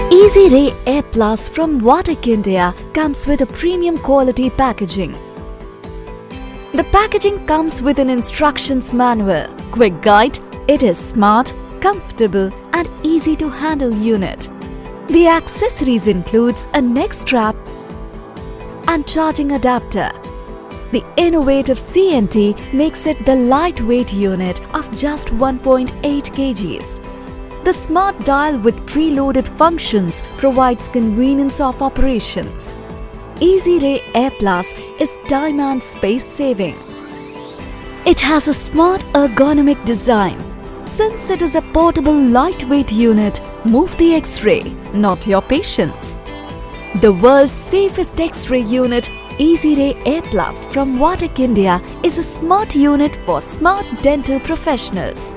Xray Air Plus from Vatech India comes with a premium quality packaging. The packaging comes with an instructions manual, quick guide. It is smart, comfortable and easy to handle unit. The accessories includes a neck strap and charging adapter. The innovative CNT makes it the lightweight unit of just 1.8 kgs. The smart dial with preloaded functions provides convenience of operations. Xray Air Plus is time and space saving. It has a smart ergonomic design. Since it is a portable lightweight unit, move the Xray, not your patience. The world's safest Xray unit, Xray Air Plus from Vatech India, is a smart unit for smart dental professionals.